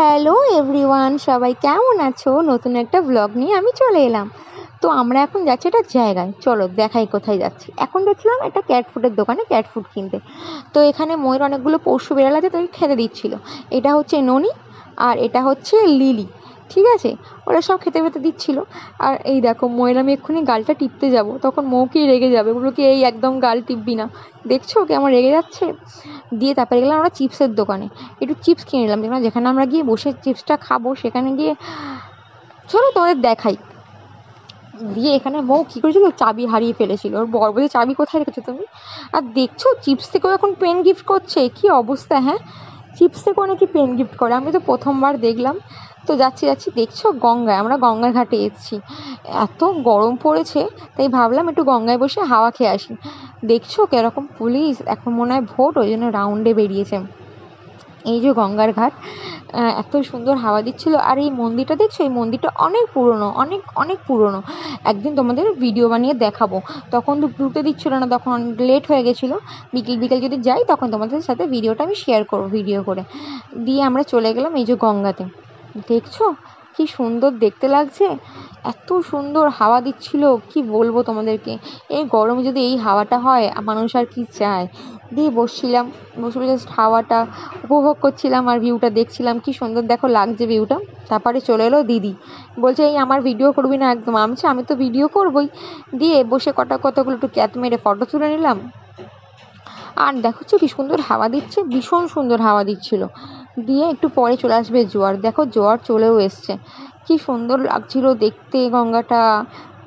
Hello everyone, সবাই কেমন আছো? নতুন একটা ব্লগ নিয়ে আমি চলে এলাম। তো আমরা এখন যাচ্ছি একটা জায়গায়, চলো দেখাই কোথায় যাচ্ছি। এখন যাচ্ছিলাম একটা ক্যাট ফুডের দোকানে ক্যাট ফুড কিনতে। তো এখানে ময়ের অনেকগুলো পশু বিড়াল আছে, তো খেতে দিচ্ছিল। এটা হচ্ছে ননি আর এটা হচ্ছে লিলি, ঠিক আছে? ওরা সব খেতে খেতে দিচ্ছিল। আর এই দেখো, ময়ের আমি এক্ষুনি গালটা টিপতে যাব, তখন মৌকেই রেগে যাবে, ওগুলো কি এই একদম গাল টিপবি না। দেখছো কেমন রেগে যাচ্ছে। দিয়ে তারপরে গেলাম আমরা চিপসের দোকানে, একটু চিপস কিনে নিলাম। যেখানে আমরা গিয়ে বসে চিপসটা খাবো, সেখানে গিয়ে চলো তোমাদের দেখাই। দিয়ে এখানে মৌ কী করেছিল, চাবি হারিয়ে ফেলেছিল। ওর বর বলছে, চাবি কোথায় রেখেছো তুমি? আর দেখছো চিপস থেকেও এখন পেন গিফট করছে, কি অবস্থা! হ্যাঁ, চিপস থেকেও নাকি পেন গিফট করে, আমি তো প্রথমবার দেখলাম। তো যাচ্ছি দেখছো গঙ্গায়, আমরা গঙ্গার ঘাটে এসেছি। এত গরম পড়েছে, তাই ভাবলাম একটু গঙ্গায় বসে হাওয়া খেয়ে আসি। দেখছো কিরকম পুলিশ, এখন মনে হয় ভোট, ওই জন্য রাউন্ডে বেরিয়েছে। এই যে গঙ্গার ঘাট, এত সুন্দর হাওয়া দিচ্ছিল। আর এই মন্দিরটা দেখছো, এই মন্দিরটা অনেক পুরনো, অনেক অনেক পুরনো। একদিন তোমাদের ভিডিও বানিয়ে দেখাবো। তখন তো ঢুকতে দিচ্ছিল না, তখন লেট হয়ে গেছিলো। বিকেল বিকেল যদি যাই, তখন তোমাদের সাথে ভিডিওটা আমি শেয়ার করবো ভিডিও করে। দিয়ে আমরা চলে গেলাম এই যে গঙ্গাতে। দেখছো কি সুন্দর দেখতে লাগছে, এত সুন্দর হাওয়া দিচ্ছিল, কি বলবো তোমাদেরকে। এই গরমে যদি এই হাওয়াটা হয়, মানুষ আর কি চায়। দিয়ে বসছিলাম, বসে জাস্ট হাওয়াটা উপভোগ করছিলাম আর ভিউটা দেখছিলাম, কি সুন্দর দেখো লাগছে ভিউটা। তারপরে চলে এলো দিদি, বলছে এই আমার ভিডিও করবি না? একদম আমি তো ভিডিও করবই। দিয়ে বসে কতগুলো একটু ক্যাত মেরে ফটো তুলে নিলাম। আর দেখো কি সুন্দর হাওয়া দিচ্ছে, ভীষণ সুন্দর হাওয়া দিচ্ছিল। দিয়ে একটু পরে চলে আসবে জোয়ার, দেখো জোয়ার চলেও এসছে। কি সুন্দর লাগছিল দেখতে গঙ্গাটা,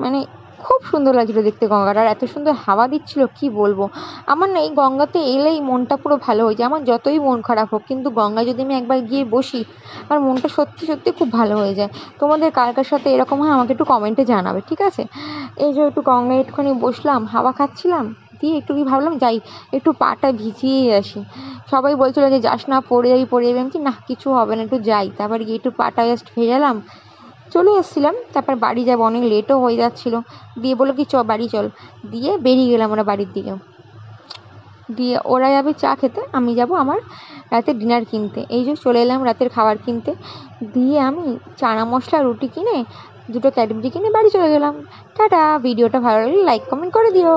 মানে খুব সুন্দর লাগছিল দেখতে গঙ্গাটা। আর এত সুন্দর হাওয়া দিচ্ছিল, কি বলবো। আমার না এই গঙ্গাতে এলেই মনটা পুরো ভালো হয়ে যায়। আমার যতই মন খারাপ হোক, কিন্তু গঙ্গায় যদি আমি একবার গিয়ে বসি, আমার মনটা সত্যি সত্যি খুব ভালো হয়ে যায়। তোমাদের কার কার সাথে এরকম হয় আমাকে একটু কমেন্টে জানাবে, ঠিক আছে? এই যে একটু গঙ্গায় একটুখানি বসলাম, হাওয়া খাচ্ছিলাম। দিয়ে একটু কি ভাবলাম, যাই একটু পাটা ভিজিয়েই আসি। সবাই বলছিল যে যাস না, পড়ে যাবি। আমি কি, না কিছু হবে না, একটু যাই। তারপর গিয়ে একটু পাটা জাস্ট ভেজালাম, চলে এসেছিলাম। তারপর বাড়ি যাবো, অনেক লেটও হয়ে যাচ্ছিলো। দিয়ে বললো কি বাড়ি চল। দিয়ে বেরিয়ে গেলাম আমরা বাড়ির দিকে। দিয়ে ওরা যাবে চা খেতে, আমি যাব আমার রাতের ডিনার কিনতে। এই যে চলে এলাম রাতের খাবার কিনতে। দিয়ে আমি চানা মশলা রুটি কিনে, দুটো ক্যাডবেরি কিনে বাড়ি চলে গেলাম। টাটা। ভিডিওটা ভালো লাগলে লাইক কমেন্ট করে দিও।